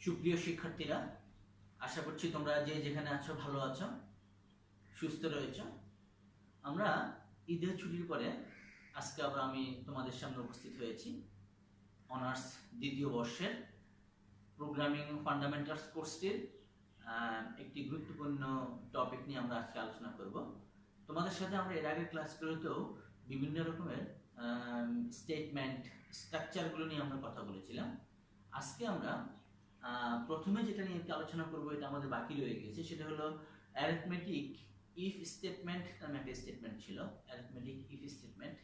সুপ্রিয় শিক্ষার্থীরা, আশা করছি তোমরা যে যেখানে আছো ভালো আছো, সুস্থ রয়েছো। আমরা ঈদের ছুটির পরে আজকে আবার আমি তোমাদের সামনে উপস্থিত হয়েছি। অনার্স দ্বিতীয় বর্ষের প্রোগ্রামিং ফান্ডামেন্টালস কোর্সটির একটি গুরুত্বপূর্ণ টপিক নিয়ে আমরা আজকে আলোচনা করব। তোমাদের সাথে আমরা এর আগের ক্লাসগুলোতেও বিভিন্ন রকমের স্টেটমেন্ট স্ট্রাকচারগুলো নিয়ে আমরা কথা বলেছিলাম। আজকে আমরা প্রথমে যেটা নিয়ে আলোচনা করব, এটা আমাদের বাকি রয়ে গেছে, সেটা হলো অ্যারিথমেটিক ইফ স্টেটমেন্ট নামে একটা স্টেটমেন্ট ছিল। অ্যারিথমেটিক ইফ স্টেটমেন্ট,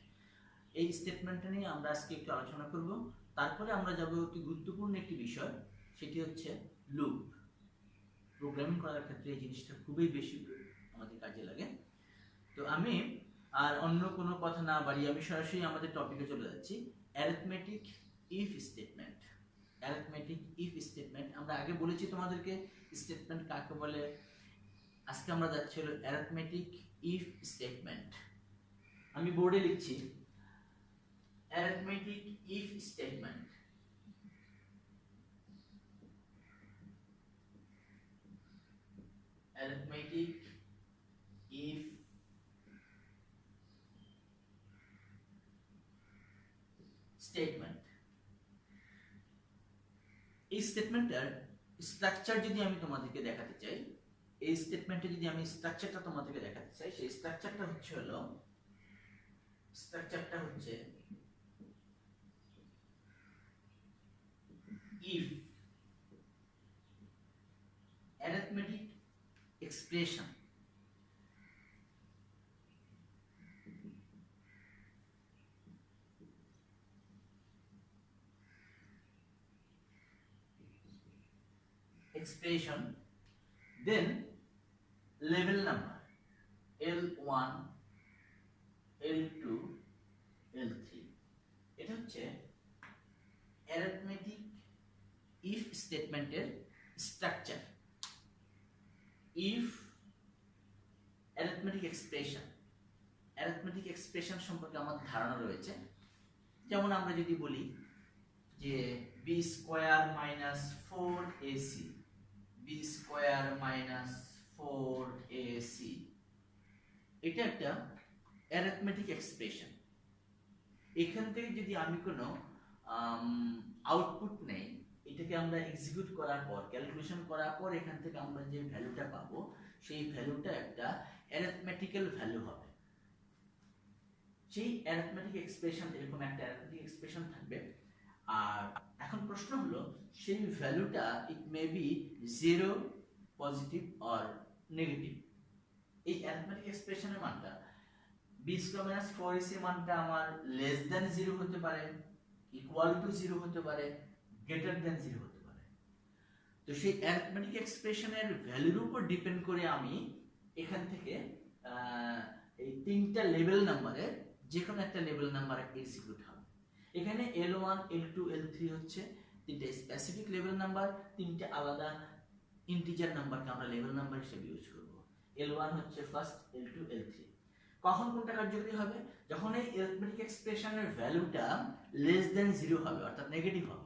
এই স্টেটমেন্টটা নিয়ে আমরা আজকে একটু আলোচনা করব। তারপরে আমরা যাব অতি গুরুত্বপূর্ণ একটি বিষয়, সেটি হচ্ছে লুপ। প্রোগ্রামিং করার ক্ষেত্রে এই জিনিসটা খুবই বেশি আমাদের কাজে লাগে। তো আমি আর অন্য কোনো কথা না বাড়িয়ে আমি সরাসরি আমাদের টপিকে চলে যাচ্ছি। Arithmetic if statement. Arithmetic if statement, আমরা আগে বলেছি তোমাদেরকে স্টেটমেন্ট কাকে বলে। আজকে আমরা যাচ্ছি হলো অ্যারিথমেটিক ইফ স্টেটমেন্ট। আমি বোর্ডে লিখছি arithmetic if statement. Arithmetic if statement. এই স্টেটমেন্টের স্ট্রাকচার যদি আমি তোমাদেরকে দেখাতে চাই, এই স্টেটমেন্টে যদি আমি স্ট্রাকচারটা তোমাদেরকে দেখাতে চাই, সেই স্ট্রাকচারটা হচ্ছে if arithmetic expression then level number L1 L2 L3, এটা হচ্ছে অ্যারিথমেটিক ইফ স্টেটমেন্টের স্ট্রাকচার। ইফ অ্যারিথমেটিক এক্সপ্রেশন সম্পর্কে আমাদের ধারণা রয়েছে। যেমন আমরা যদি বলি যে B square minus 4ac, B square minus 4ac, এটা একটা অ্যারিথমেটিক এক্সপ্রেশন। এখান থেকে যদি আমি কোনো আউটপুট নেই, এটাকে আমরা এক্সিকিউট করার পর, ক্যালকুলেশন করার পর এখান থেকে আমরা যে ভ্যালুটা পাবো, সেই ভ্যালুটা একটা অ্যারিথমেটিক্যাল ভ্যালু হবে। সেই অ্যারিথমেটিক এক্সপ্রেশন, এরকম একটা অ্যারিথমেটিক এক্সপ্রেশন থাকবে। আর এখন প্রশ্ন হলো, সেই ভ্যালুটা it may be 0, positive or negative. এই অ্যারিথমেটিক এক্সপ্রেশনের মানটা বি স্কয়ার মাইনাস 4ac মানটা আমার লেস দ্যান 0 হতে পারে, ইকুয়াল টু 0 হতে পারে, গ্রেটার দ্যান 0 হতে পারে। তো সেই অ্যারিথমেটিক এক্সপ্রেশনের ভ্যালুর উপর ডিপেন্ড করে আমি এখান থেকে এই তিনটা লেভেল নাম্বারের যে কোনো একটা লেভেল নাম্বার এক্সিকিউট হবে। এখানে L1 L2 L3 হচ্ছে তিনটা স্পেসিফিক লেভেল নাম্বার, তিনটা আলাদা ইন্টিজার নাম্বারকে আমরা লেভেল নাম্বার হিসেবে ইউজ করব। L1 হচ্ছে ফার্স্ট, L2 L3। কখন কোনটা কার্যকরী হবে? যখন এই অ্যারিথমেটিক এক্সপ্রেশনের ভ্যালুটা লেস দ্যান 0 হবে, অর্থাৎ নেগেটিভ হবে।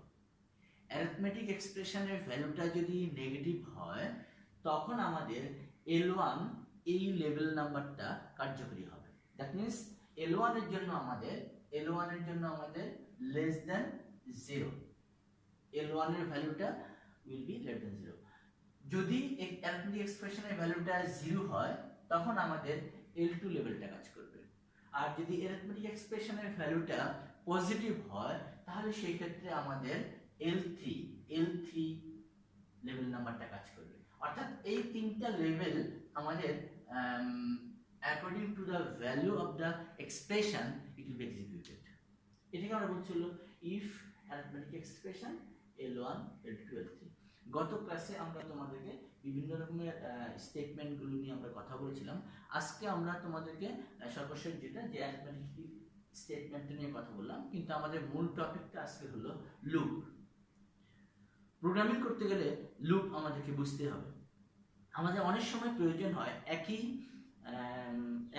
অ্যারিথমেটিক এক্সপ্রেশনের ভ্যালুটা যদি নেগেটিভ হয়, তখন আমাদের L1 এই লেভেল নাম্বারটা কার্যকরী হবে। দ্যাট মিন্স L1 এর জন্য আমাদের লেস দ্যান 0, L1 এর ভ্যালুটা উইল বি লেস দ্যান 0। যদি এই অ্যারিথমেটিক এক্সপ্রেশনের ভ্যালুটা 0 হয়, তখন আমাদের L2 লেভেলটা কাজ করবে। আর যদি অ্যারিথমেটিক এক্সপ্রেশনের ভ্যালুটা পজিটিভ হয়, তাহলে সেই ক্ষেত্রে আমাদের L3 লেভেল নাম্বারটা কাজ করবে। অর্থাৎ এই তিনটা লেভেল আমাদের according to the value of the expression it will be executed. এটাকে আমরা বলছিল if arithmetic expression L1 L2 L3। গত ক্লাসে আমরা তোমাদেরকে বিভিন্ন রকমের স্টেটমেন্টগুলো নিয়ে আমরা কথা বলেছিলাম। আজকে আমরা তোমাদেরকে সর্বশেষ যেটা যে অ্যারিথমেটিক স্টেটমেন্ট নিয়ে কথা বললাম, কিন্তু আমাদের মূল টপিকটা আজকে হলো লুপ। প্রোগ্রামিং করতে গেলে লুপ আমাদেরকে বুঝতে হবে। আমাদের অনেক সময় প্রয়োজন হয়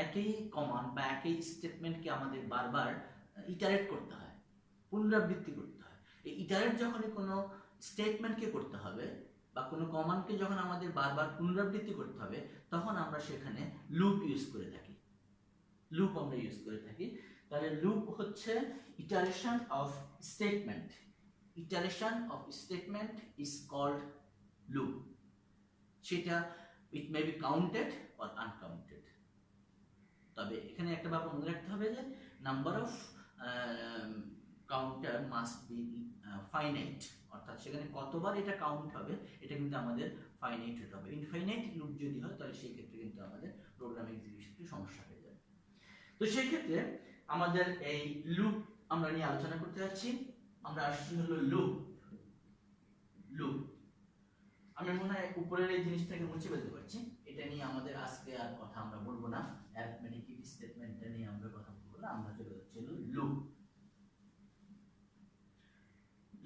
একই কমান্ড বা একই স্টেটমেন্টকে আমাদের বারবার ইটারেট করতে হয়, পুনরাবৃত্তি করতে হয়। এই ইটারেট যখনই কোনো স্টেটমেন্টকে করতে হবে বা কোনো কমান্ডকে যখন আমাদের বারবার পুনরাবৃত্তি করতে হবে তখন আমরা সেখানে লুপ ইউজ করে থাকি। লুপ আমরা ইউজ করে থাকি। তাহলে লুপ হচ্ছে iteration of statement. Iteration of statement is called loop. সেটা it may be counted or uncounted. তবে এখানে একটা ব্যাপার মনে রাখতে হবে যে number of counter must be finite, অর্থাৎ সেখানে কতবার এটা কাউন্ট হবে এটা কিন্তু আমাদের ফাইনাইট হতে হবে। ইনফাইনাইট লুপ যদি হয় তাহলে সেই ক্ষেত্রে কিন্তু আমাদের প্রোগ্রাম এক্সিকিউশনে সমস্যা হয়ে যাবে। তো সেই ক্ষেত্রে আমাদের এই লুপ আমরা নিয়ে আলোচনা করতে যাচ্ছি। আমরা আসছি হলো লুপ। লুপ আমি মনে হয় উপরের এই জিনিসটাকে মুছে ফেলতে পারছি। এটা নিয়ে আমাদের আজকে আর কথা আমরা বলবো না, অ্যারিথমেটিক ইফ স্টেটমেন্টটা নিয়ে আমরা কথা বলবো না। আমরা চলে যাচ্ছি হলো loop.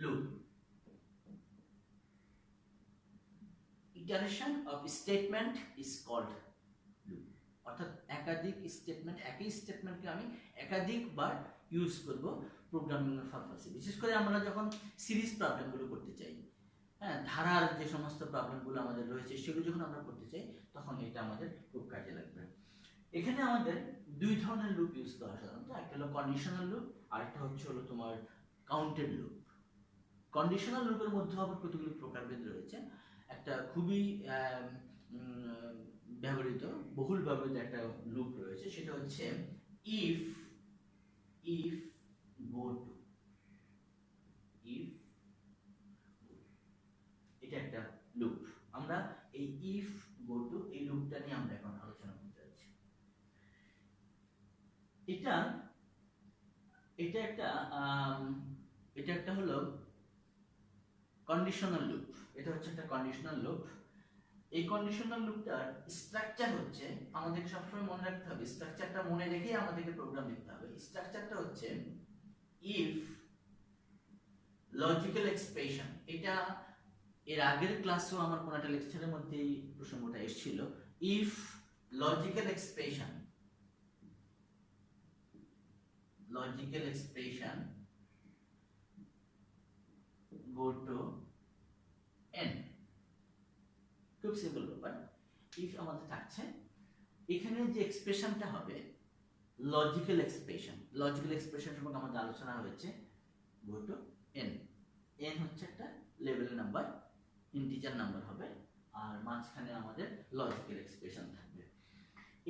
Loop iteration of statement is called loop, অর্থাৎ একাধিক স্টেটমেন্ট, একই স্টেটমেন্টকে আমি একাধিকবার ইউজ করব প্রোগ্রামিং এর পারপাসে। বিশেষ করে আমরা যখন সিরিজ প্রবলেমগুলো করতে চাই, হ্যাঁ, ধারার যে সমস্ত প্রবলেমগুলো আমাদের রয়েছে সেগুলো যখন আমরা করতে চাই তখন এটা আমাদের খুব কাজে লাগবে। এখানে আমাদের দুই ধরনের লুপ ইউজ করা সাধারণত, একটা হলো কন্ডিশনাল লুপ আর একটা হচ্ছে হলো তোমার কাউন্টেড লুপ। কন্ডিশনাল লুপের মধ্যে আবার কতগুলো প্রকারভেদ রয়েছে। একটা খুবই ব্যবহৃত, বহুল ব্যবহৃত একটা লুপ রয়েছে, সেটা হচ্ছে ইফ গো টু। ইফ, এটা একটা লুপ। আমরা এই ইফ গো টু এই লুপটা নিয়ে আমরা এখন আলোচনা করতে যাচ্ছি। এটা একটা হলো কন্ডিশনাল লুপ। এটা হচ্ছে একটা কন্ডিশনাল লুপ। এই কন্ডিশনাল লুপটার স্ট্রাকচার হচ্ছে, আমাদেরকে সবসময় মনে রাখতে হবে, স্ট্রাকচারটা মনে রেখেই আমাদেরকে প্রোগ্রাম লিখতে হবে। স্ট্রাকচারটা হচ্ছে ইফ লজিক্যাল এক্সপ্রেশন। এটা এর আগের ক্লাসেও আমার কোন একটা লেকচারের মধ্যে এই প্রসঙ্গটা এসেছিল। If logical expression go to n, খুব সিম্পল ব্যাপার। ইফ আমাদের থাকছে, এখানে যে এক্সপ্রেশনটা হবে লজিক্যাল এক্সপ্রেশন। লজিক্যাল এক্সপ্রেশন সম্পর্কে আমাদের আলোচনা হয়েছে। go to n, n হচ্ছে একটা লেভেল নাম্বার, ইন্টিজার নাম্বার হবে, আর মাঝখানে আমাদের লজিক্যাল এক্সপ্রেশন থাকবে।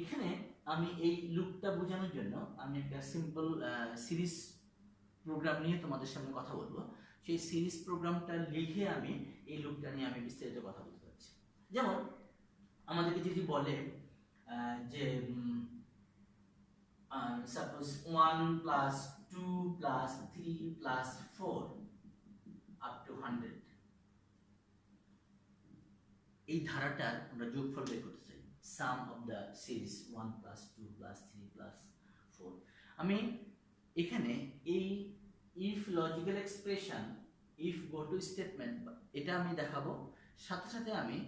এখানে আমি এই লুপটা বোঝানোর জন্য আমি একটা সিম্পল সিরিজ প্রোগ্রাম নিয়ে তোমাদের সামনে কথা বলবো। সেই সিরিজ প্রোগ্রামটা লিখে আমি এই লুপটা নিয়ে আমি বিস্তারিত কথা বলতে চাচ্ছি। যেমন আমাদেরকে যদি বলে যে suppose 1 plus 2 plus 3 plus 4 up to 100, এই ধারাটার আমরা যোগফল বের করতে চাই, sum of the series 1 plus 2 plus 3 plus 4। আমি এখানে এই if logical expression, if go to statement এটা আমি দেখাবো, সাথে সাথে আমি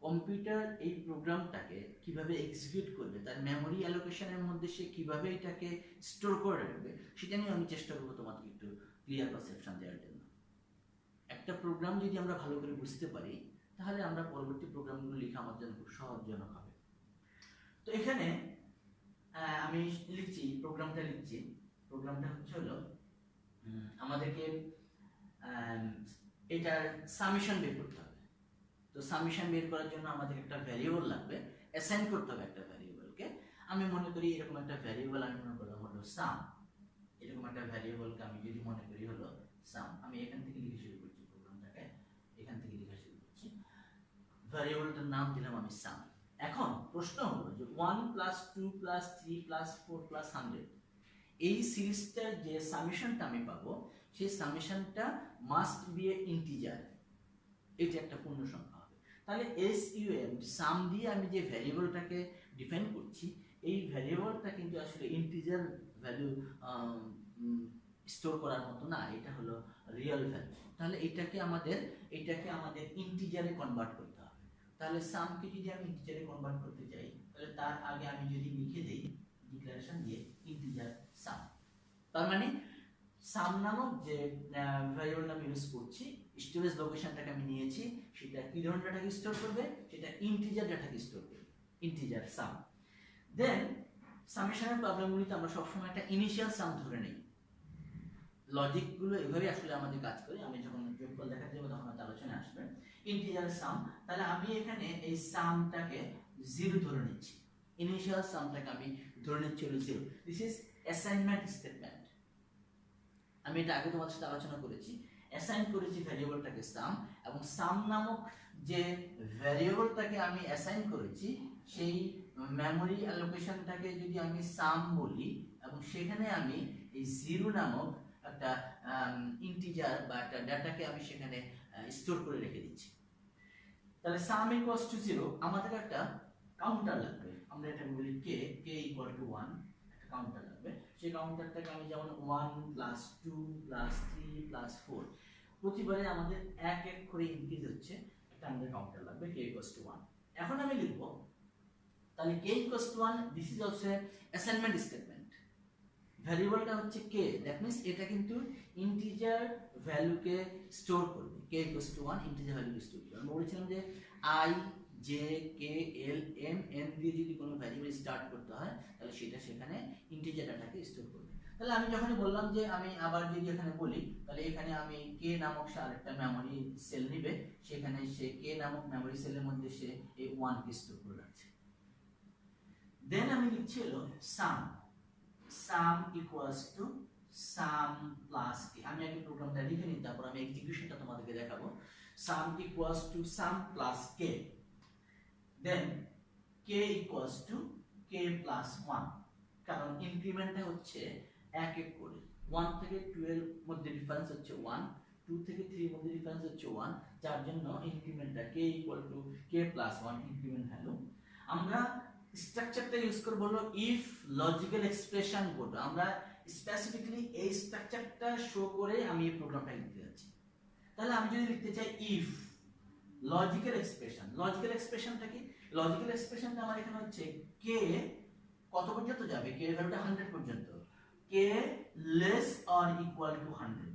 কম্পিউটার এই প্রোগ্রামটাকে কিভাবে এক্সিকিউট করবে, তার মেমোরি অ্যালোকেশনের মধ্যে সে কিভাবে এটাকে স্টোর করে রাখবে, সেটা নিয়ে আমি চেষ্টা করবো তোমাকে একটু ক্লিয়ার পারসেপশন দেওয়ার জন্য। একটা প্রোগ্রাম যদি আমরা ভালো করে বুঝতে পারি তাহলে আমরা পরবর্তী প্রোগ্রামগুলো লেখা আমার জন্য খুব সহজজনক হবে। তো এখানে আমি লিখছি, প্রোগ্রামটা হচ্ছে হলো আমাদেরকে এটার সামেশন বের করতে হবে। তো সামেশন বের করার জন্য আমাদের একটা ভ্যারিয়েবল লাগবে, অ্যাসাইন করতে হবে একটা ভ্যারিয়েবলকে। আমি মনে করি এরকম একটা ভ্যারিয়েবল আমি মনে করলাম হলো সাম। এরকম একটা ভ্যারিয়েবলকে আমি যদি মনে করি হলো সাম, আমি এখান থেকে লিখে শুরু করছি প্রোগ্রামটাকে, এখান থেকে লিখে শুরু করছি। ভ্যারিয়েবলটার নাম দিলাম আমি সাম। এখন প্রশ্ন হলো যে 1 প্লাস 2 প্লাস 3 প্লাস 4 প্লাস 100, এই সিরিজটার যে সামেশনটা আমি পাবো সেই সামেশনটা মাস্ট বি এ ইন্টিজার, এটা একটা পূর্ণ সংখ্যা হবে। তাহলে এসইউএম সাম দিয়ে আমি যে ভ্যারিয়েবলটাকে ডিফাইন করছি, এই ভ্যারিয়েবলটা কিন্তু আসলে ইন্টিজার ভ্যালু স্টোর করার মতো না, এটা হলো রিয়েল ভ্যালু। তাহলে এটাকে আমাদের ইন্টিজারে কনভার্ট করতে হবে। তাহলে সামকে যদি আমি ইন্টিজারে কনভার্ট করতে চাই তাহলে তার আগে আমি যদি লিখে দেই ডিক্লারেশন দিয়ে ইন্টিজার সাম, তার মানে সাম নামক যে ভ্যারিয়েবল আমি ইউজ করছি, স্টোরেজ লোকেশনটাকে আমি নিয়েছি, সেটা কি ধরনের ডাটাকে স্টোর করবে, সেটা ইন্টিজার ডাটাকে স্টোর করবে, ইন্টিজার সাম। দেন সামেশনের প্রবলেমগুলিতে আমরা সবসময় একটা ইনিশিয়াল সাম ধরে নিই। লজিকগুলো এভাবে আসলে আমাদের কাজ করে। আমি যখন যোগফল দেখাতে যাবো তখন আমাদের আলোচনায় আসবে। ইন্টিজার সাম, তাহলে আমি এখানে এই সামটাকে 0 ধরে নিচ্ছি, ইনিশিয়াল সামটাকে আমি ধরে নিচ্ছি হলো 0। This is assignment statement. আমি এটা আগে তোমাদের সাথে আলোচনা করেছি। অ্যাসাইন করেছি ভ্যারিয়েবলটাকে সাম, এবং সাম নামক যে ভ্যারিয়েবলটাকে আমি অ্যাসাইন করেছি সেই মেমোরি অ্যালোকেশনটাকে যদি আমি সাম বলি, এবং সেখানে আমি এই 0 নামক একটা ইন্টিজার বা একটা ডাটাকে আমি সেখানে স্টোর করে রেখে দিচ্ছি। তাহলে সাম ইকুয়ালস টু 0, আমাদের একটা কাউন্টার লাগবে। আমরা এটা বলি কে ইকুয়াল টু 1, একটা কাউন্টার লাগবে। সেই কাউন্টারটাকে আমি যেমন 1 প্লাস 2 প্লাস 3 প্লাস 4 প্রতিবারে আমাদের এক এক করে ইনক্রিজ হচ্ছে, একটা আমাদের কাউন্টার লাগবে কে ইকুয়ালস টু 1। এখন আমি লিখব তাহলে K equals to 1, this is also assignment statement. ভ্যারিয়েবলটা হচ্ছে কে, দ্যাট মিন্স এটা কিন্তু ইন্টিজার ভ্যালুকে স্টোর করবে। কে ইকুয়ালস টু 1 ইন্টিজার ভ্যালুকে স্টোর করবে। আমরা বলেছিলাম যে I J K L M N দিয়ে যদি কোনো ভ্যারিয়েবল স্টার্ট করতে হয় তাহলে সেটা সেখানে ইন্টিজার ডাটাকে স্টোর করবে। তাহলে আমি যখনই বললাম যে আমি আবার যদি এখানে বলি, তাহলে এখানে আমি কে নামক আরেকটা মেমোরি সেল নিবে, সেখানে সে কে নামক মেমোরি সেলের মধ্যে সে এই 1 কে স্টোর করে রাখছে। দেন আমি লিখছি হলো সাম, সাম ইকুয়ালস টু সাম প্লাস কে। আমি আগে প্রোগ্রামটা লিখে নিই, তারপর আমি এক্সিকিউশনটা তোমাদেরকে দেখাবো। Sum equals to sum plus K, then K equals to K plus 1, কারণ ইনক্রিমেন্টটা হচ্ছে এক এক করে। 1 থেকে 2 এর মধ্যে ডিফারেন্স হচ্ছে 1, 2 থেকে 3 এর মধ্যে ডিফারেন্স হচ্ছে 1, যার জন্য ইনক্রিমেন্টটা K equal to K plus 1 increment value. আমরা স্ট্রাকচারটা ইউজ করব হলো ইফ লজিক্যাল এক্সপ্রেশন কোড। আমরা স্পেসিফিক্যালি এই স্ট্রাকচারটা শো করে আমি এই প্রোগ্রামটা লিখতে যাচ্ছি। তাহলে আমি যদি লিখতে চাই ইফ লজিক্যাল এক্সপ্রেশন, লজিক্যাল এক্সপ্রেশনটা কি? লজিক্যাল এক্সপ্রেশনটা আমার এখানে হচ্ছে কে কত পর্যন্ত যাবে, কে এর ভ্যালুটা 100 পর্যন্ত, K less or equal to 100,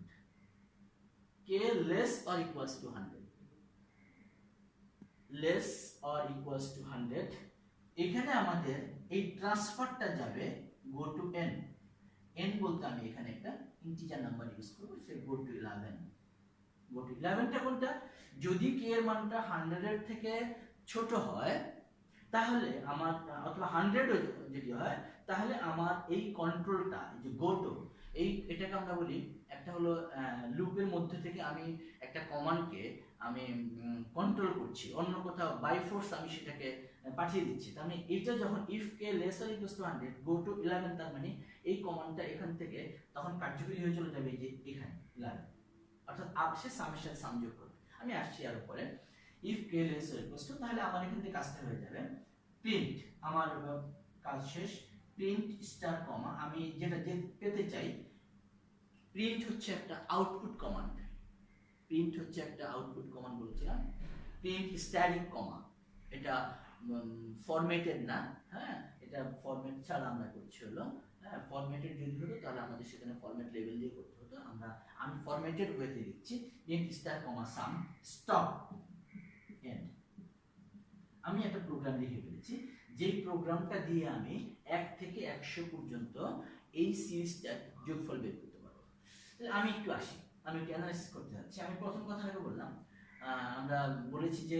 K less or equals to 100, less or equals to 100। এখানে আমাদের এই ট্রান্সফারটা যাবে গো টু n। n বলতে আমি এখানে একটা ইন্টিজার নাম্বার ইউজ করব, সে গো টু 11। গো টু 11টা কোনটা? যদি k এর মানটা 100 এর থেকে ছোট হয় তাহলে আমার, অথবা 100 যদি হয় তাহলে আমার এই কন্ট্রোলটা, যে গো টু, এটাকে আমরা বলি একটা হলো লুপের মধ্যে থেকে আমি একটা কমান্ডকে আমি কন্ট্রোল করছি, অন্য কোথাও বাই ফোর্স আমি সেটাকে পাঠিয়ে দিচ্ছি। তার মানে এটা যখন if K less or equals to 100 go to 11, তার মানে এই কমান্ডটা এখান থেকে তখন কার্যকরী হয়ে চলে যাবে যে এখানে 11, অর্থাৎ সে সামের সাথে সাম যোগ করবে। আমি আসছি আর উপরে if K less or equals two, তাহলে আমার এখান থেকে কাজটা হয়ে যাবে প্রিন্ট, আমার কাজ শেষ। প্রিন্ট স্টার কমা, আমি যেটা পেতে চাই, প্রিন্ট হচ্ছে একটা আউটপুট কমান্ড, প্রিন্ট হচ্ছে একটা আউটপুট কমান্ড বলেছিলাম। প্রিন্ট স্ট্যাটিক কমা, এটা ফরম্যাটেড না, হ্যাঁ, এটা ফরম্যাট ছাড়া আমরা করছি হলো, হ্যাঁ, ফরম্যাটেড যদি হতো তাহলে আমাদের সেখানে ফরম্যাট লেভেল দিয়ে করতে হতো। আমি ফরম্যাটেড ওয়েতে দিচ্ছি, print star comma sum stop end. আমি একটা প্রোগ্রাম লিখে ফেলেছি, যেই প্রোগ্রামটা দিয়ে আমি 1 থেকে 100 পর্যন্ত এই সিরিজটার যোগফল বের করতে পারবো। তাহলে আমি একটু আসি, আমি একটু অ্যানালাইসিস করতে যাচ্ছি। আমি প্রথম কথাটা বললাম, আমরা বলেছি যে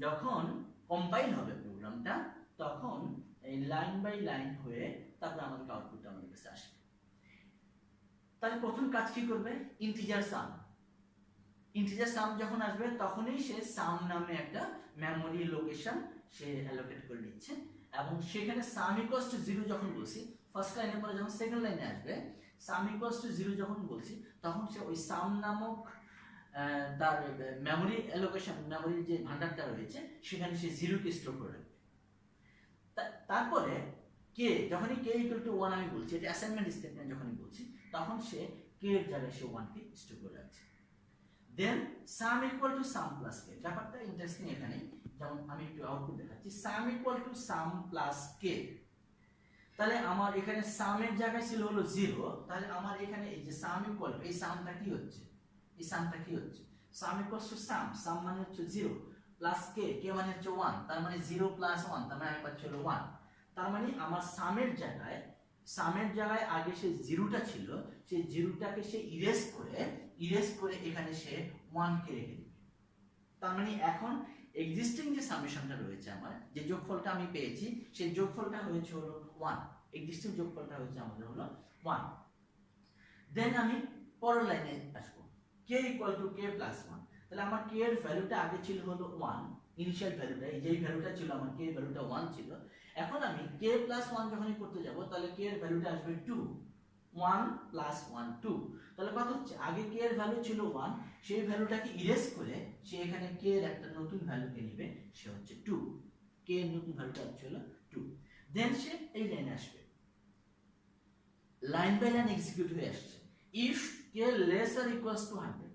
যখন কম্পাইল হবে প্রোগ্রামটা তখন এই লাইন বাই লাইন হয়ে তারপর আমাদের আউটপুটটা আমাদের কাছে আসবে। তাহলে প্রথম কাজ কি করবে? ইন্টিজার সাম। ইন্টিজার সাম যখন আসবে তখনই সে সাম নামে একটা মেমোরি লোকেশন সে অ্যালোকেট করে নিচ্ছে, এবং সেখানে সাম ইকুয়ালস টু 0 যখন বলছি, ফার্স্ট লাইনের পরে যখন সেকেন্ড লাইনে আসবে সাম ইকুয়ালস টু 0 যখন বলছি, তখন সে ওই সাম নামক তার মেমোরি অ্যালোকেশন, মেমোরির যে ভান্ডারটা রয়েছে সেখানে সে 0 কে স্টোর করে রাখবে। তারপরে কে, যখনই কে ইকুয়াল টু 1 আমি বলছি, এটা অ্যাসাইনমেন্ট স্টেটমেন্ট যখনই বলছি, তখন সে কে এর জায়গায় সে 1 কে স্টোর করে রাখছে। Then sum equal to sum plus K, ব্যাপারটা ইন্টারেস্টিং এখানে, যেমন আমি একটু আউটপুট দেখাচ্ছি, sum equal to sum plus K. তাহলে আমার এখানে সামের জায়গায় ছিল হলো 0, তাহলে আমার এখানে এই যে সাম ইকুয়াল এই সামটা কি হচ্ছে, এই সামটা কি হচ্ছে, সাম ইকুয়ালস টু সাম, সাম মানে হচ্ছে 0 প্লাস কে, কে মানে হচ্ছে 1, তার মানে 0 প্লাস 1, তার মানে আমি পাচ্ছি হলো 1। তার মানে আমার সামের জায়গায় আগে সে 0টা ছিল, সেই 0টাকে সে ইরেজ করে এখানে সে 1 কে রেখে দিবে। তার মানে এখন এক্সিস্টিং যে সামেশনটা রয়েছে, আমার যে যোগফলটা আমি পেয়েছি, সেই যোগফলটা হয়েছে হলো 1, এক্সিস্টিং যোগফলটা হয়েছে আমাদের হলো 1। দেন আমি পরের লাইনে আসবো, k equal to k plus 1। তাহলে আমার k এর ভ্যালুটা আগে ছিল হলো 1, ইনিশিয়াল ভ্যালুটা, এই যে ভ্যালুটা ছিল আমার k এর ভ্যালুটা 1 ছিল। এখন আমি k প্লাস 1 যখনই করতে যাব, তাহলে k এর ভ্যালুটা আসবে 2, 1 প্লাস 1 2। তাহলে কথা হচ্ছে আগে k এর ভ্যালু ছিল 1, সেই ভ্যালুটাকে ইরেজ করে সে এখানে k এর একটা নতুন ভ্যালুকে নেবে, সে হচ্ছে 2, k এর নতুন ভ্যালুটা হচ্ছে হলো 2। দেন সে এই লাইনে আসবে, লাইন বাই লাইন এক্সিকিউট হয়ে আসছে। If k less or equals to 100,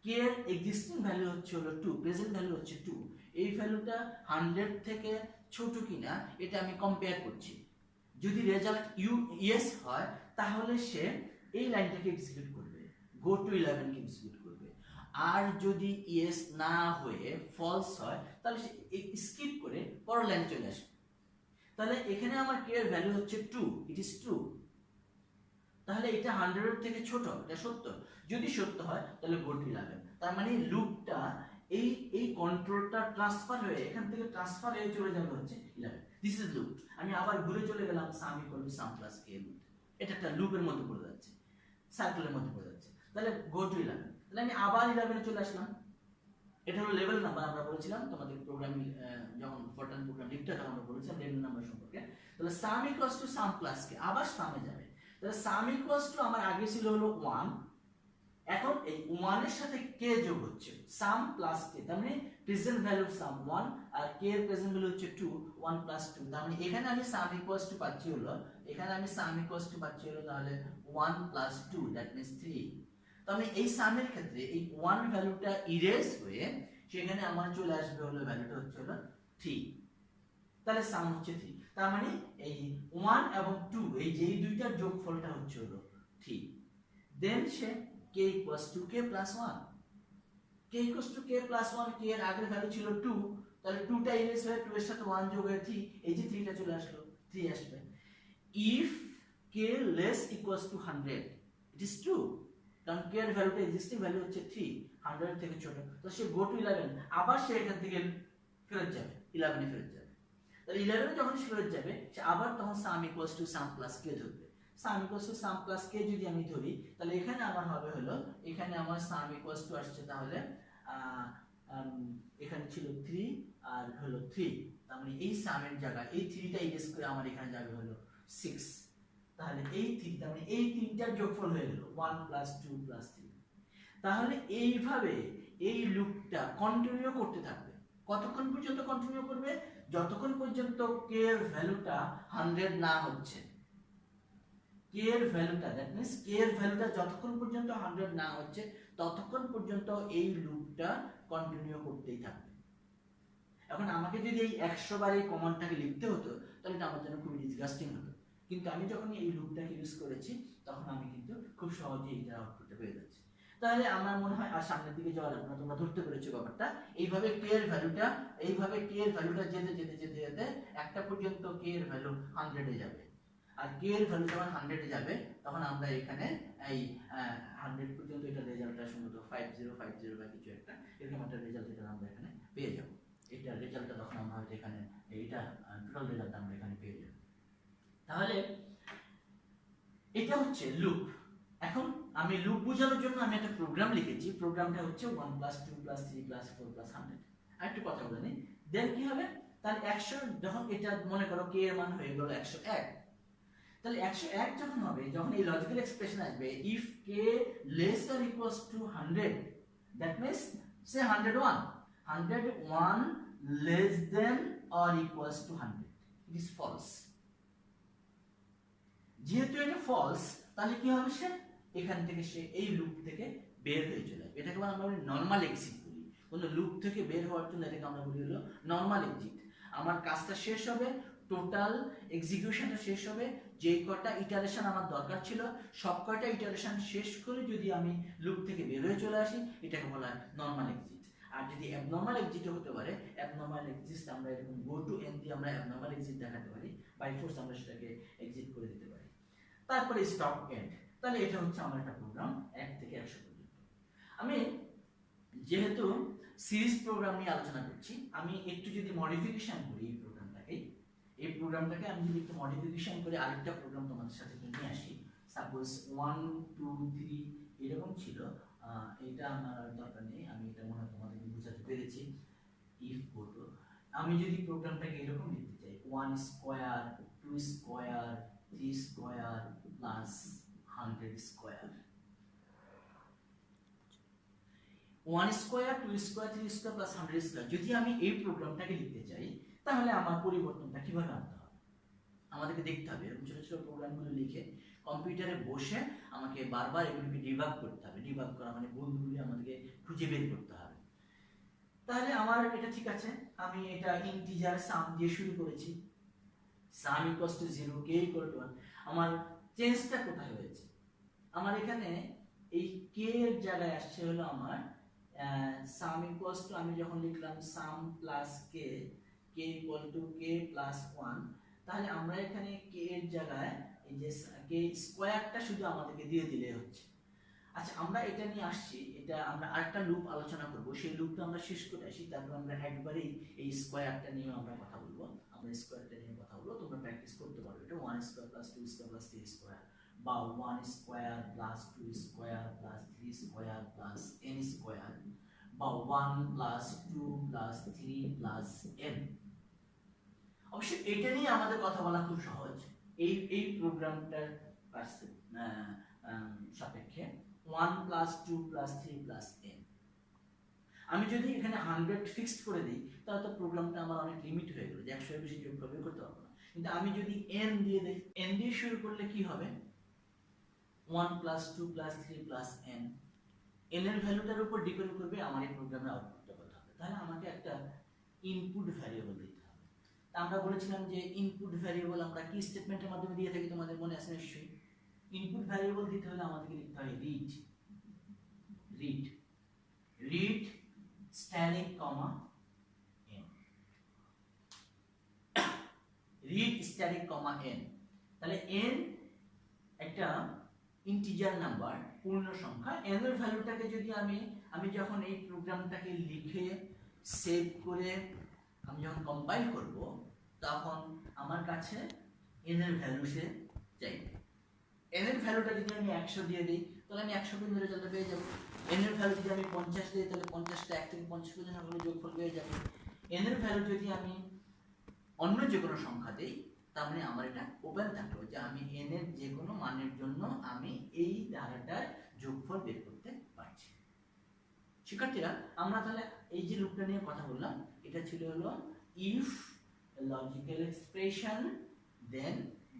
k এর এক্সিস্টিং ভ্যালু হচ্ছে হলো 2, প্রেজেন্ট ভ্যালু হচ্ছে 2, এই ভ্যালুটা 100 থেকে ছোট কিনা এটা আমি কম্পেয়ার করছি। যদি রেজাল্ট ইয়েস হয়, তাহলে সে এই লাইনটাকে এক্সিকিউট করবে, গো টু 11 কে এক্সিকিউট করবে। আর যদি ইয়েস না হয়ে ফলস হয়, তাহলে সে স্কিপ করে পরের লাইনে চলে আসবে। তাহলে এখানে আমার k এর ভ্যালু হচ্ছে 2, ইট ইজ ট্রু, তাহলে এটা 100 এর থেকে ছোট, এটা সত্য। যদি সত্য হয় তাহলে গো টু 11। তার মানে লুপটা এই কন্ট্রোলটা ট্রান্সফার হয়ে এখান থেকে ট্রান্সফার হয়ে চলে যাবে হচ্ছে 11, দিস ইজ লুপ। আমি আবার ঘুরে চলে গেলাম সাম equal to sum plus K loop, এটা একটা লুপের মধ্যে পড়ে যাচ্ছে, সার্কেলের মধ্যে পড়ে যাচ্ছে। তাহলে গো টু 11, তাহলে আমি আবার 11 এ চলে আসলাম। এটা হলো লেভেল নাম্বার, আমরা বলেছিলাম তোমাদের প্রোগ্রামিং যখন ফরট্রান প্রোগ্রাম লিখতে তখন আমরা বলেছিলাম লেভেল নাম্বার সম্পর্কে। তাহলে সাম ইকুয়ালস টু সাম প্লাস কে, আবার সামে যাবে। তাহলে সাম ইকুয়ালস টু আমার আগে ছিল হলো 1, এখন এই 1 এর সাথে k যোগ হচ্ছে, সাম প্লাস k, তার মানে প্রেজেন্ট ভ্যালু সাম 1 আর k এর প্রেজেন্ট ভ্যালু হচ্ছে 2, 1 প্লাস 2। তার মানে এখানে আমি সাম ইকুয়ালস টু পাচ্ছি হলো, তাহলে 1 প্লাস 2, দ্যাট মিন্স 3। তার মানে এই সামের ক্ষেত্রে এই 1 ভ্যালুটা ইরেজ হয়ে সেখানে আমার চলে আসবে হলো ভ্যালুটা হচ্ছে হলো 3, তাহলে সাম হচ্ছে 3। তার মানে এই 1 এবং 2 এই যে দুইটার যোগফলটা হচ্ছে হলো 3। দেন সে k equals to k plus 1, k equals to k plus 1, k এর আগের ভ্যালু ছিল 2, তাহলে 2 টা ইরেজ হয়ে 2 এর সাথে 1 যোগ হয়ে 3, এই যে 3 টা চলে আসলো, 3 আসবে। if k less equals to 100, it is true, কারণ k এর ভ্যালুটা এক্সিস্টিং ভ্যালু হচ্ছে 3, 100 থেকে ছোট, তো সে গো টু 11, আবার সে এখান থেকে ফেরত যাবে, 11 এ ফেরত যাবে। তাহলে 11 এ যখন ফেরত যাবে, সে আবার তখন সাম ইকুয়ালস টু সাম প্লাস কে ধরবে। সাম ইকুয়ালস টু সাম প্লাস কে যদি আমি ধরি, তাহলে এখানে আমার হবে হলো, এখানে আমার সাম ইকুয়ালস টু আসছে তাহলে এখানে ছিল 3 আর হলো 3, তার মানে এই সামের জায়গা এই 3 টা ইরেজ করে আমার এখানে যাবে হলো 6। তাহলে এই 3, তার মানে এই তিনটার যোগফল হয়ে গেল 1 প্লাস 2 প্লাস 3। তাহলে এইভাবে এই লুপটা কন্টিনিউ করতে থাকবে। কতক্ষণ পর্যন্ত কন্টিনিউ করবে? যতক্ষণ পর্যন্ত k এর ভ্যালুটা 100 না হচ্ছে। k এর ভ্যালুটা, দ্যাট মিন্স k এর ভ্যালুটা যতক্ষণ পর্যন্ত 100 না হচ্ছে ততক্ষণ পর্যন্ত এই লুপটা কন্টিনিউ করতেই থাকবে। এখন আমাকে যদি এই 100 বার এই কমান্ডটাকে লিখতে হতো, তাহলে এটা আমার জন্য খুব ডিসগাস্টিং হতো। কিন্তু আমি যখন এই লুপটাকে ইউজ করেছি, তখন আমি কিন্তু খুব সহজেই এটা আউটপুটে পেয়ে যাচ্ছি। তাহলে আমার মনে হয় আর সামনের দিকে যাওয়ার আপনারা তোমরা ধরতে পেরেছো ব্যাপারটা। এইভাবে k এর ভ্যালুটা যেতে যেতে যেতে যেতে একটা পর্যন্ত k এর ভ্যালু 100 এ যাবে। আর k এর ভ্যালু যখন 100 এ যাবে, তখন আমরা এখানে এই 100 পর্যন্ত এটা রেজাল্টটা সম্ভবত 5050 বা কিছু একটা এরকম একটা রেজাল্ট এটা আমরা এখানে পেয়ে যাব। এটা রেজাল্টটা তখন আমরা হয়তো এখানে এইটা টোটাল রেজাল্ট আমরা এখানে পেয়ে যাব। তাহলে এটা হচ্ছে লুপ। এখন আমি লুপ বোঝানোর জন্য আমি একটা প্রোগ্রাম লিখেছি। প্রোগ্রামটা হচ্ছে 1 + 2 + 3 + 4 + 100। আরেকটু কথা বলে নিই, দেন কি হবে? তাহলে 100 যখন এটা মনে করো k এর মান হয়ে গেল 101, তাহলে 101 যখন হবে, যখন এই লজিক্যাল এক্সপ্রেশন আসবে if k less or equals to 100, that means say 101 less than or equals to 100, it is false। যেহেতু এটা ফলস, তাহলে কি হবে? সে এখান থেকে সে এই লুপ থেকে বের হয়ে চলে যাবে। এটাকে আমরা বলি নরমাল এক্সিট বলি। কোন লুপ থেকে বের হওয়ার জন্য এটাকে আমরা বলি হলো নরমাল এক্সিট। আমার কাজটা শেষ হবে, টোটাল এক্সিকিউশনটা শেষ হবে, যে কটা ইটারেশন আমার দরকার ছিল সব কয়টা ইটারেশন শেষ করে যদি আমি লুপ থেকে বের হয়ে চলে আসি, এটাকে বলা হয় নরমাল এক্সিট। আর যদি অ্যাবনর্মাল এক্সিটও হতে পারে, অ্যাবনর্মাল এক্সিট আমরা এরকম গো টু এন দিয়ে আমরা অ্যাবনর্মাল এক্সিট দেখাতে পারি, বাই ফোর্স আমরা সেটাকে এক্সিট করে দিতে পারি। তারপরে স্টপ এন্ড। তাহলে এটা হচ্ছে আমার একটা প্রোগ্রাম 1 থেকে 100 পর্যন্ত। আমি যেহেতু সিরিজ প্রোগ্রাম নিয়ে আলোচনা করছি, আমি একটু যদি মডিফিকেশন করি এই প্রোগ্রামটাকে আমি যদি একটু মডিফিকেশন করে আরেকটা প্রোগ্রাম তোমাদের সাথে নিয়ে আসি, সাপোজ 1 2 3 এরকম ছিল, এটা আমার দরকার নেই, আমি এটা মনে হয় তোমাদেরকে বোঝাতে পেরেছি। ইফ কোটো আমি যদি প্রোগ্রামটাকে এরকম লিখতে চাই 1 square 2 square 3 square plus 100 square, 1 square 2 square 3 square plus 100 square, যদি আমি এই প্রোগ্রামটাকে লিখতে চাই তাহলে আমার পরিবর্তনটা কিভাবে আনতে হবে? আমাদেরকে দেখতে হবে এরকম ছোট ছোট প্রোগ্রামগুলো লিখে কম্পিউটারে বসে আমাকে বারবার এগুলোকে ডিবাগ করতে হবে। ডিবাগ করা মানে ভুলগুলি আমাদেরকে খুঁজে বের করতে হবে। তাহলে আমার এটা ঠিক আছে, আমি এটা ইন্টিজার সাম দিয়ে শুরু করেছি, sum equals to 0 K equal to 1। আমার চেঞ্জটা কোথায় হয়েছে? আমার এখানে এই কে এর জায়গায় আসছে হলো আমার সাম ইকুয়ালস টু, আমি যখন লিখলাম সাম plus K, K equal to K plus 1, তাহলে আমরা এখানে কে এর জায়গায় এই যে কে স্কয়ারটা শুধু আমাদেরকে দিয়ে দিলে হচ্ছে। আচ্ছা, আমরা এটা নিয়ে আসছি, এটা আমরা আরেকটা লুপ আলোচনা করব, সেই লুপটা আমরা শেষ করে আসি, তারপর আমরা একবারেই এই স্কয়ারটা নিয়ে আমরা কথা বলবো। আমরা স্কয়ারটা নিয়ে কথা বলবো, তোমরা প্র্যাকটিস করতে পারো। এটা 1 square plus 2 square plus 3 square, বা 1 square plus 2 square plus 3 square plus n square, বা 1 প্লাস 2 প্লাস 3 প্লাস n। অবশ্য এটা নিয়ে আমাদের কথা বলা খুব সহজ। এই প্রোগ্রামটার সাপেক্ষে 1 প্লাস 2 প্লাস 3 প্লাস n, আমি যদি এখানে 100 ফিক্সড করে দিই তাহলে তো প্রোগ্রামটা আমার অনেক লিমিট হয়ে গেল, যে 100 এর বেশি যোগ করতে পারবো না। কিন্তু আমি যদি n দিয়ে দেই, n দিয়ে শুরু করলে কি হবে? 1 plus 2 plus 3 plus n, n এর ভ্যালুটার উপর ডিপেন্ড করবে আমার এই প্রোগ্রামের আউটপুটটা কত হবে। তাহলে আমাকে একটা ইনপুট ভ্যারিয়েবল দিতে হবে। তা আমরা বলেছিলাম যে ইনপুট ভ্যারিয়েবল আমরা কি স্টেটমেন্টের মাধ্যমে দিয়ে থাকি, তোমাদের মনে আছে নিশ্চয়ই। ইনপুট ভ্যারিয়েবল দিতে হলে আমাদেরকে লিখতে হয় রিড স্ট্যাটিক কমা n, রিড স্ট্যাটিক কমা n। তাহলে n একটা ইন্টিজার নাম্বার, পূর্ণ সংখ্যা। n এর ভ্যালুটাকে যদি আমি যখন এই প্রোগ্রামটাকে লিখে সেভ করে আমি যখন কম্পাইল করব, তখন আমার কাছে n এর ভ্যালু সে চাইবে। n এর ভ্যালুটা যদি আমি 100 দিয়ে দিই তাহলে আমি 100 পর্যন্ত রেজাল্ট পেয়ে যাব। n এর ভ্যালু যদি আমি 50 দিই তাহলে 50টা 1 থেকে 50 পর্যন্ত হলে যোগফল পেয়ে যাব। n এর ভ্যালু যদি আমি অন্য যে কোনো সংখ্যা দেই, তার মানে আমার এটা ওপেন থাকলো যে আমি n এর যে কোনো মানের জন্য আমি এই ধারাটার যোগফল বের করতে পারছি। শিক্ষার্থীরা, আমরা তাহলে এই যে লুপটা নিয়ে কথা বললাম, এটা ছিল হলো if logical expression then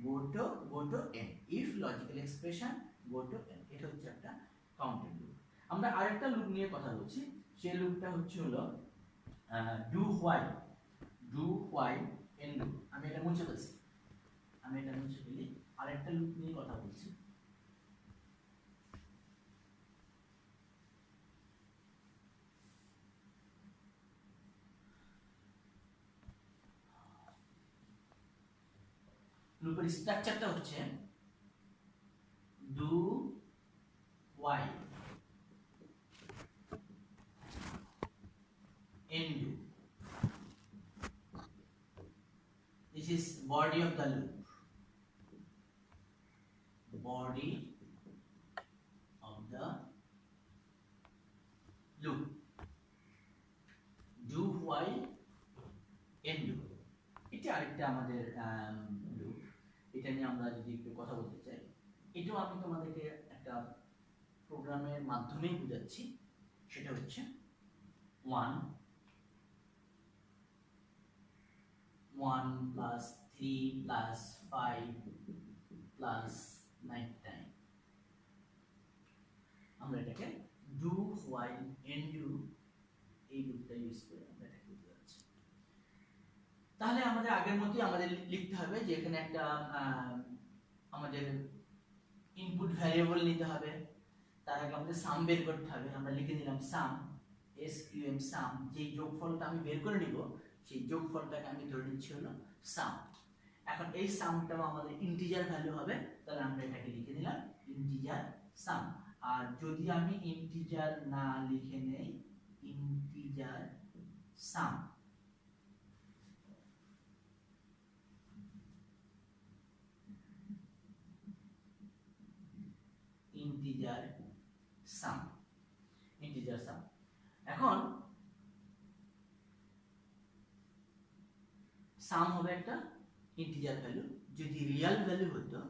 go to n, if logical expression go to n, এটা হচ্ছে একটা কাউন্টার লুপ। আমরা আরেকটা লুপ নিয়ে কথা বলছি, সেই লুপটা হচ্ছে হলো do while n লুপ। আমি এটা মুছে ফেলি, আরেকটা লুপ নিয়ে কথা বলছি। লুপের স্ট্রাকচারটা হচ্ছে do while n do, this is body of the loop, body of the loop, do while n do। এটা আরেকটা আমাদের লুপ, এটা নিয়ে আমরা যদি একটু কথা বলতে চাই, এটাও আমি তোমাদেরকে একটা প্রোগ্রামের মাধ্যমেই বোঝাচ্ছি। সেটা হচ্ছে 1 প্লাস 3 প্লাস 5 প্লাস 9 টাইম, আমরা এটাকে ডু হোয়াইল এন্ড ডু এই লুপটা ইউজ করে আমরা এটাকে বুঝতে পারছি। তাহলে আমাদের আগের মতোই আমাদের লিখতে হবে যে এখানে একটা আমাদের ইনপুট ভ্যারিয়েবল নিতে হবে, তার আগে আমাদের সাম বের করতে হবে। আমরা লিখে দিলাম সাম, SQM সাম, যে যোগফলটা আমি বের করে নিব সেই যোগফলটাকে আমি ধরে নিচ্ছি হলো সাম। এখন এই সামটাও আমাদের ইন্টিজার ভ্যালু হবে, তাহলে আমরা এটাকে লিখে দিলাম ইন্টিজার সাম। আর যদি আমি ইন্টিজার না লিখে নেই ইন্টিজার সাম, ইন্টিজার সাম, ইন্টিজার সাম। এখন সাম হবে একটা ইন্টিজার ভ্যালু। যদি রিয়েল ভ্যালু হতো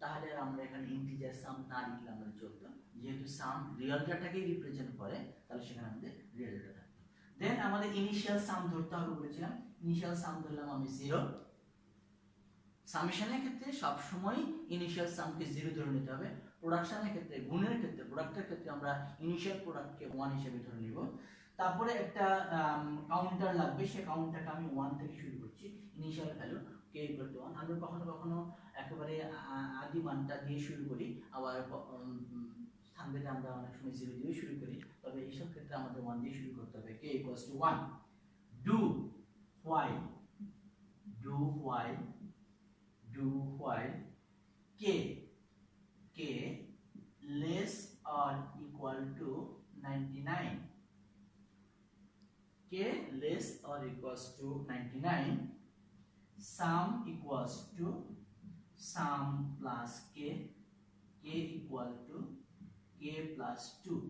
তাহলে আমরা এখানে ইন্টিজার সাম না লিখলে আমাদের চলতো, যেহেতু সাম রিয়েল ডাটাকে রিপ্রেজেন্ট করে তাহলে সেখানে আমাদের রিয়েল ডাটা থাকতো। দেন আমাদের ইনিশিয়াল সাম ধরতে হবে বলেছিলাম, ইনিশিয়াল সাম ধরলাম আমি 0। সামেশনের ক্ষেত্রে সব সময় ইনিশিয়াল সামকে 0 ধরে নিতে হবে। প্রোডাকশনের ক্ষেত্রে, গুণের ক্ষেত্রে, প্রোডাক্টের ক্ষেত্রে আমরা ইনিশিয়াল প্রোডাক্টকে 1 হিসেবে ধরে নিব। তারপরে একটা কাউন্টার লাগবে, সেই কাউন্টারটা আমি 1 থেকে শুরু করছি। Initial value k = 1। আমরা কখনো কখনো একেবারে আদি মানটা দিয়ে শুরু করি, আবার স্থানভেদে আমরা অনেক সময় 0 দিয়ে শুরু করি, তবে এইসব ক্ষেত্রে আমাদের 1 দিয়ে শুরু করতে হবে। k = 1। do while, do while, do while k less or equal to 99, k less or equals to 99, sum equals to sum plus k, k equal to k plus 2।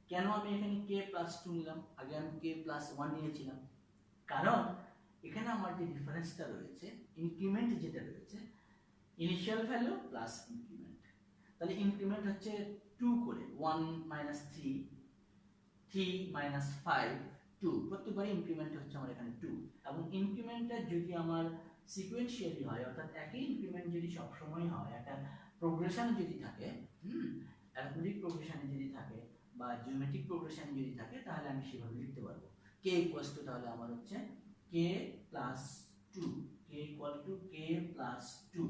কেন আমি এখানে k plus 2 নিলাম, আগে আমি k plus 1 নিয়েছিলাম? কারণ এখানে আমার যে ডিফারেন্সটা রয়েছে, ইনক্রিমেন্ট যেটা রয়েছে, ইনিশিয়াল ভ্যালু প্লাস ইনক্রিমেন্ট, তাহলে ইনক্রিমেন্ট হচ্ছে 2 করে 1 - 3, 3 - 5, 2, প্রত্যেকবারই ইনক্রিমেন্ট হচ্ছে আমার এখানে 2। এবং ইনক্রিমেন্টটা যদি আমার সিকোয়েন্সিয়ালি হয়, অর্থাৎ একই ইনক্রিমেন্ট যদি সব সময় হয়, একটা প্রোগ্রেশন যদি থাকে, অ্যালফাবেটিক প্রোগ্রেশনে যদি থাকে বা জিওমেট্রিক প্রোগ্রেশনে যদি থাকে, তাহলে আমি সেভাবে লিখতে পারবো। k = তাহলে আমার হচ্ছে k plus 2, k = k plus 2,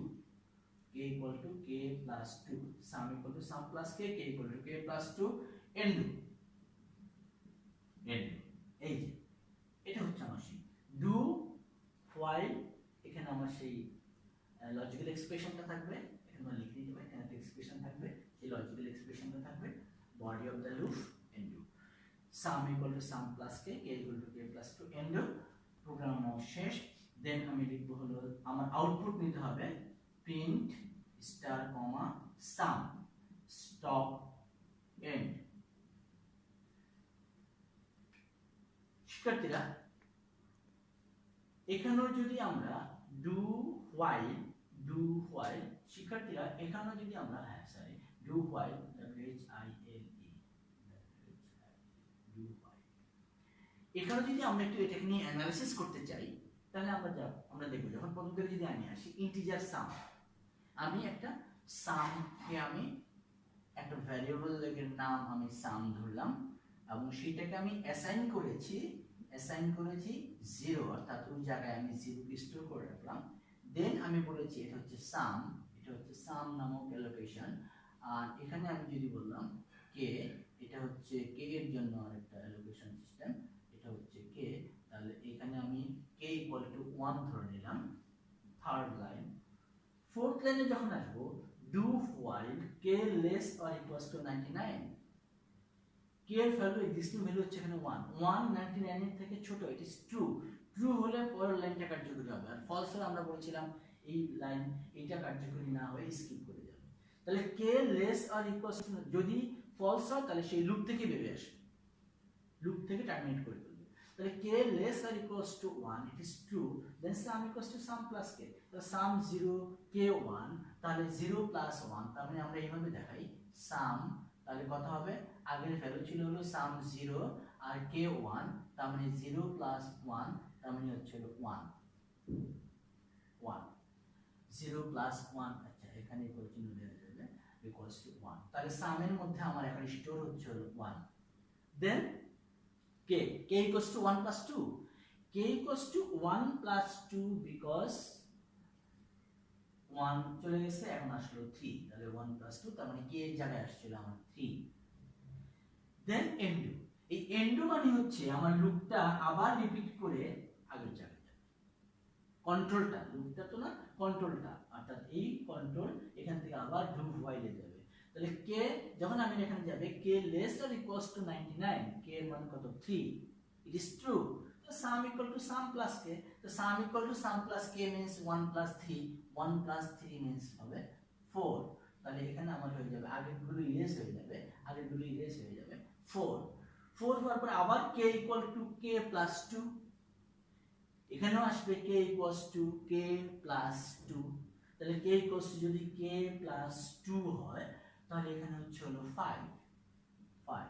k = k plus 2, sum = sum plus k, k = k plus 2, end, end। এই যে এটা হচ্ছে আমার সেই do while, এখানে আমার সেই লজিক্যাল এক্সপ্রেশনটা থাকবে, এখানে আমরা লিখে দিতে পারি, এখানে একটা এক্সপ্রেশন থাকবে, সেই লজিক্যাল এক্সপ্রেশনটা থাকবে, body of the loop, end, sum = sum plus k, k = k plus 2, end। Programme আমার শেষ। দেন আমি লিখব হলো আমার আউটপুট নিতে হবে print star comma sum stop end. শিক্ষার্থীরা, এখানেও যদি আমরা ডু হোয়াইল, ডু হোয়াইল, শিক্ষার্থীরা এখানেও যদি আমরা ডু হোয়াইল, এখানে যদি আমরা একটু এটাকে নিয়ে অ্যানালিসিস করতে চাই, তাহলে আমরা দেখব, যখন প্রথম থেকে যদি আমি আসি ইন্টিজার সাম, আমি একটা সামকে আমি একটা ভ্যারিয়েবলের নাম আমি সাম ধরলাম এবং সেটাকে আমি অ্যাসাইন করেছি 0, অর্থাৎ ওই জায়গায় আমি 0 কে স্টোর করে রাখলাম। দেন আমি বলেছি এটা হচ্ছে সাম, এটা হচ্ছে সাম নামক অ্যালোকেশন। আর এখানে আমি যদি বললাম কে, এটা হচ্ছে কে এর জন্য আরেকটা অ্যালোকেশন সিস্টেম, এটা হচ্ছে কে, তাহলে এখানে আমি কে = 1 ধরে নিলাম। থার্ড লাইন, ফোর্থ লাইনে যখন আসবো do while k less or equals to 99, k এর ভ্যালু, এক্সিস্টিং ভ্যালু হচ্ছে এখানে 1, 99 এর থেকে ছোট, ইট ইজ ট্রু। ট্রু হলে পরের লাইনটা কার্যকরী হবে, আর ফলস হলে আমরা বলেছিলাম এই লাইন এইটা কার্যকরী না হয়ে স্কিপ করে যাবে। তাহলে k less or equals to, যদি ফলস হয় তাহলে সেই লুপ থেকে বেরিয়ে আসবে, লুপ থেকে টার্মিনেট করে ফেলবে। তাহলে k less or equals to 1, it is true, then sum equals to sum plus k, তো sum 0, k 1, তাহলে 0 plus 1, তার মানে আমরা এইভাবে দেখাই sum, তাহলে কত হবে, আগের ভ্যালু ছিল হলো sum 0 আর k 1, তার মানে 0 plus 1, তার মানে হচ্ছে হলো 1, 0 plus 1, আচ্ছা এখানে ইকুয়াল চিহ্ন দেওয়া যাবে, equals to 1, তাহলে sum এর মধ্যে আমার এখানে স্টোর হচ্ছে হলো 1। দেন k equals to 1 plus 2, k k equals to 1 plus 2 because 1 চলে গেছে, এখন আসলো 3, তাহলে 1 plus 2 তার মানে k এর জায়গায় আসছিল আমার 3। দেন এন্ডু, এই এন্ডু মানে হচ্ছে আমার লুপটা আবার রিপিট করে আগের জায়গায় যাবে। কন্ট্রোলটা, লুপটা তো না, কন্ট্রোলটা, অর্থাৎ এই কন্ট্রোল এখান থেকে আবার ডু হোয়াইলে যাবে। তাহলে k যখন আমি এখানে যাবে k less or equals two 99, k এর মান কত 3, ইট ইজ ট্রু। তো sum equal to sum plus k, তো sum equal to sum plus k means 1 plus 3, 1 plus 3 means হবে 4। তাহলে এখানে আমার হয়ে যাবে আগেরগুলো ইরেজ হয়ে যাবে, আগেরগুলো ইরেজ হয়ে যাবে 4 হওয়ার পর আবার k equal to k plus 2, এখানেও আসবে k equals to k plus 2। তাহলে k equals to যদি k plus 2 হয় তাহলে এখানে হচ্ছে হলো 5।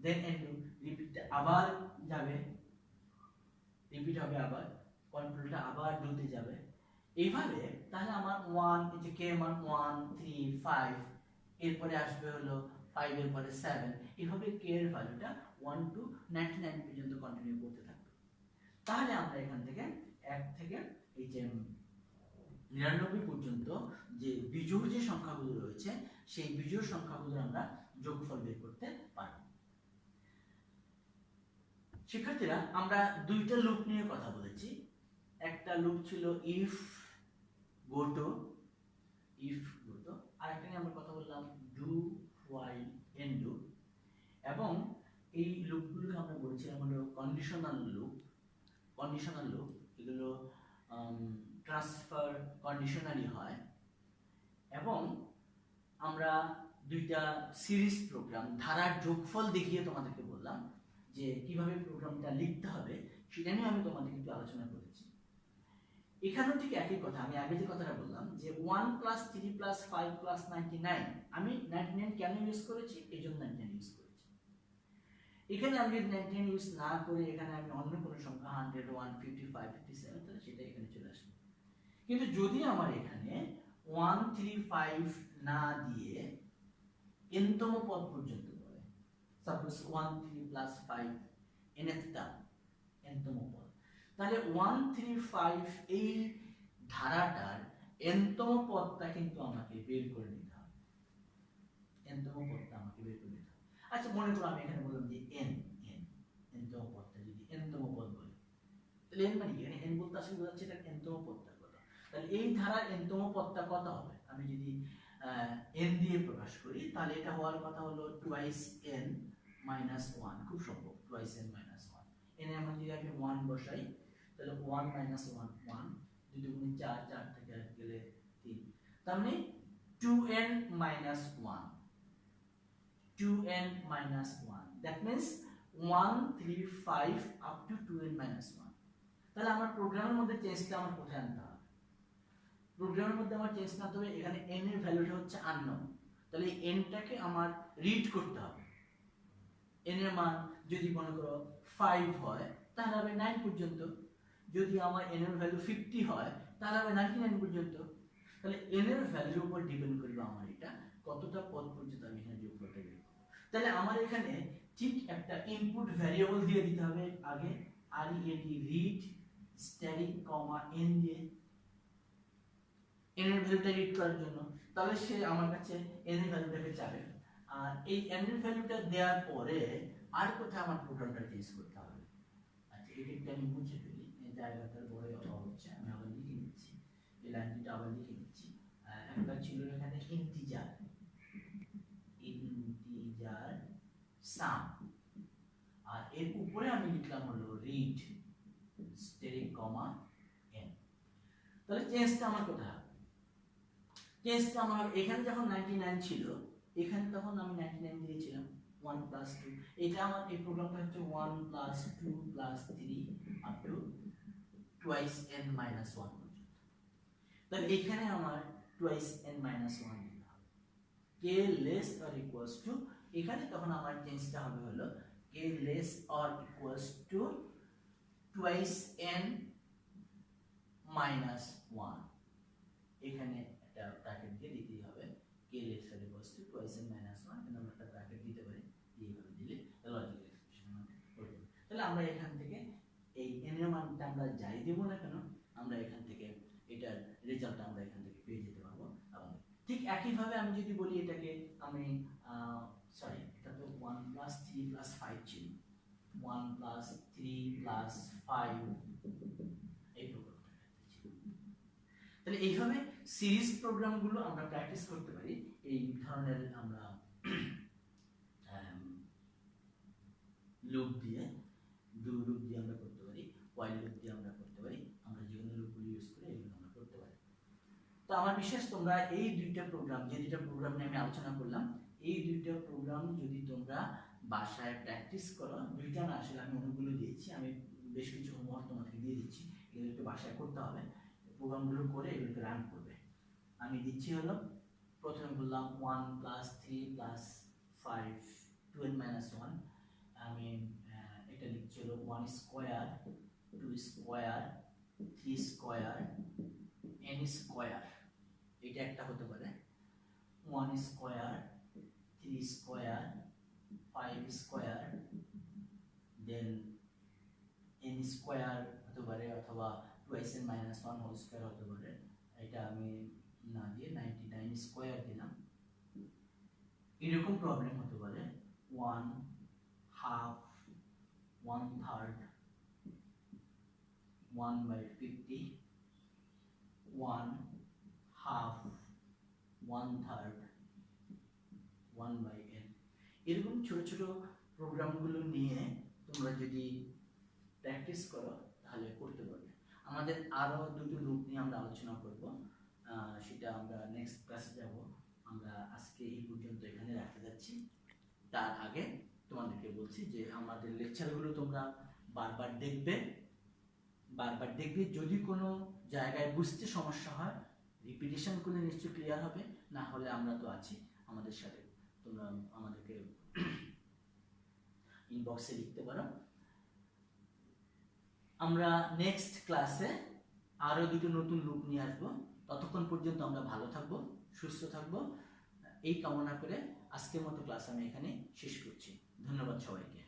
দেন এন্ড রিপিট আবার যাবে, রিপিট হবে আবার, কন্ট্রোলটা আবার ডুতে যাবে এইভাবে। তাহলে আমার 1 এই যে k মান 1 3 5, এরপরে আসবে হলো 5 এর পরে 7, এইভাবে k এর ভ্যালুটা 1 টু 99 পর্যন্ত কন্টিনিউ করতে থাকবে। তাহলে আমরা এখান থেকে 1 থেকে এই যে 99 পর্যন্ত যে বিজোড় যে সংখ্যাগুলো রয়েছে সেই বিজোড় সংখ্যাগুলো আমরা যোগফল বের করতে পারব। শিক্ষার্থীরা, আমরা দুইটা লুপ নিয়ে কথা বলেছি। একটা লুপ ছিল ইফ গোটো, আর একটা নিয়ে আমরা কথা বললাম ডু হোয়াইল এন্ডু, এবং এই লুপগুলোকে আমরা বলেছিলাম হলো কন্ডিশনাল লুপ। এগুলো ট্রান্সফার কন্ডিশনালি হয়, এবং আমরা দুইটা সিরিজ প্রোগ্রাম ধারার যোগফল দেখিয়ে তোমাদেরকে বললাম যে কিভাবে প্রোগ্রামটা লিখতে হবে, সেটা নিয়ে আমি তোমাদেরকে একটু আলোচনা করেছি। এখানেও ঠিক একই কথা, আমি আগে যে কথাটা বললাম যে 1 plus 3 plus 5 plus 99, আমি 99 কেন ইউজ করেছি, এই জন্য 99 ইউজ করেছি। এখানে আমি যদি 99 ইউজ না করে এখানে আমি অন্য কোনো সংখ্যা 100 155 57 তাহলে সেটা এখানে চলে আসবে। কিন্তু যদি আমার এখানে 135 না দিয়ে nতম পদ পর্যন্ত পড়ে, সাপোজ 13 plus 5 nতম পদ, তাহলে 135 এই ধারাটার nতম পদটা কিন্তু আমাকে বের করে নিতে হবে। nতম পদটা আমাকে বের করে নিতে হবে। আচ্ছা, মনে করো আমি এখানে বললাম যে nতম পদটা যদি nতম পদ বলি, তাহলে n মানে কি, এখানে n বলতে আসলে বোঝাচ্ছে এটা nতম পদটা কত। তাহলে এই ধারার nতম পদটা কত হবে, আমি যদি n দিয়ে প্রকাশ করি তাহলে এটা হওয়ার কথা হলো টুয়াইস n minus 1, খুব সম্ভব টুয়াইস n minus 1। n এর মান যদি আমি 1 বসাই তাহলে 1 minus 1 1, 2 দুগুণে 4, 4 থেকে 8 গেলে 3, তার মানে 2n minus 1, 2n minus 1, that means 135 up to 2n minus 1। তাহলে আমার প্রোগ্রামের মধ্যে চেঞ্জটা আমার কোথায় আনতে হবে, প্রোগ্রামের মধ্যে আমার চেঞ্জ আনতে হবে, এখানে n এর ভ্যালুটা হচ্ছে আননোন, তাহলে এই n টাকে আমার রিড করতে হবে। n এর মান যদি মনে করো 5 হয় তাহলে হবে 9 পর্যন্ত, যদি আমার n এর ভ্যালু 50 হয় তাহলে হবে 99 পর্যন্ত। তাহলে n এর ভ্যালুর উপর ডিপেন্ড করবে আমার এটা কতটা পদ পর্যন্ত আমি এখানে যোগফলটা বের করব। তাহলে আমার এখানে ঠিক একটা ইনপুট ভ্যারিয়েবল দিয়ে দিতে হবে আগে, রিড স্ট্যাটিক কমা n দিয়ে n এর ভ্যালুটা রিড করার জন্য। তাহলে সে আমার কাছে n এর ভ্যালুটাকে চাবে, আর এই n এর ভ্যালুটা দেওয়ার পরে আর কোথায় আমার প্রোগ্রামটা চেঞ্জ করতে হবে। আচ্ছা, এটা আমি মুছে ফেলি, এই জায়গাটার বড় অভাব হচ্ছে, আমি আবার লিখে নিচ্ছি, এই লাইনটা আবার লিখে নিচ্ছি। একটা ছিল এখানে ইন্টিজার সাম, আর এর উপরে আমি লিখলাম হলো রিড স্ট্যাটিক কমা n। তাহলে চেঞ্জটা আমার কোথায় হবে, চেঞ্জটা আমার এখানে যখন 99 ছিল এখানে তখন আমি 99 দিয়েছিলাম 1 plus 2, এটা আমার এই প্রোগ্রামটা হচ্ছে 1 plus 2 plus 3 up to twice n minus 1 পর্যন্ত। তাহলে এখানে আমার twice n minus 1 দিতে হবে, k less or equals to, এখানে তখন আমার চেঞ্জটা হবে হলো k less or equals to twice n minus 1, এখানে একটা ব্র্যাকেট দিয়ে দিতেই হবে, k less or equals to twice n minus 1, এখানে আমরা একটা ব্র্যাকেট দিতে পারি, এইভাবে দিলে লজিক্যাল এক্সপ্রেশন আমাদের হয়ে যাবে। তাহলে আমরা এখান থেকে এই মানটা আমরা যাই দেব না কেন আমরা এখান থেকে এটার রেজাল্ট আমরা এখান থেকে পেয়ে যেতে পারবো। এবং ঠিক একইভাবে আমি যদি বলি এটাকে আমি সরি এটা তো 1 + 3 + 5 ছিল, 1 + 3 + 5 এই প্রোগ্রামটা ছিল। তাহলে এইভাবে সিরিজ প্রোগ্রামগুলো আমরা প্র্যাকটিস করতে পারি। এই ধরনের আমরা লুপ দিয়ে, ডু লুপ দিয়ে আমরা করতে পারি, হোয়াইল লুপ দিয়ে আমরা করতে পারি, আমরা যে কোনো লুপগুলো ইউজ করে এগুলো আমরা করতে পারি। তো আমার বিশ্বাস তোমরা এই দুইটা প্রোগ্রাম, যে দুইটা প্রোগ্রাম নিয়ে আমি আলোচনা করলাম, এই দুইটা প্রোগ্রাম যদি তোমরা বাসায় প্র্যাকটিস করো, দুইটা না আসলে আমি অনেকগুলো দিয়েছি, আমি বেশ কিছু হোমওয়ার্ক তোমাকে দিয়ে দিচ্ছি, এগুলোকে বাসায় করতে হবে, প্রোগ্রামগুলো করে এগুলোকে রান করবে। আমি দিচ্ছি হলো, প্রথমে বললাম 1 + 3 + 5 12 - 1, আমি এটা লিখছি হলো 1 square 2 square 3 square n square, এটা একটা হতে পারে 1 স্কয়ার 3 স্কয়ার 5 স্কয়ার দেন n স্কয়ার হতে পারে, অথবা 2n - 1 হোল স্কয়ার হতে পারে। এটা আমি না দিয়ে 99 স্কয়ার দিলাম। এরকম প্রবলেম হতে পারে 1/2 1/3 1/50 1/2 1/3 1/n। এরকম ছোট ছোট প্রোগ্রামগুলো নিয়ে তোমরা যদি প্র্যাকটিস করো তাহলে করতে পারবে। আমাদের আরো দুটো লুপ নিয়ে আমরা আলোচনা করব, সেটা আমরা নেক্সট ক্লাসে যাব। আমরা আজকে এই পর্যন্ত এখানে রাখতে যাচ্ছি। তার আগে তোমাদেরকে বলছি যে আমাদের লেকচারগুলো তোমরা বারবার দেখবে, যদি কোনো জায়গায় বুঝতে সমস্যা হয় রিপিটিশন করলে নিশ্চয়ই ক্লিয়ার হবে, না হলে আমরা তো আছি আমাদের সাথে, তোমরা আমাদেরকে ইনবক্সে লিখতে পারো। আমরা নেক্সট ক্লাসে আরো দুটো নতুন লুপ নিয়ে আসবো। ততক্ষণ পর্যন্ত আমরা ভালো থাকবো, সুস্থ থাকবো, এই কামনা করে আজকের মতো ক্লাস আমি এখানে শেষ করছি। ধন্যবাদ সবাইকে।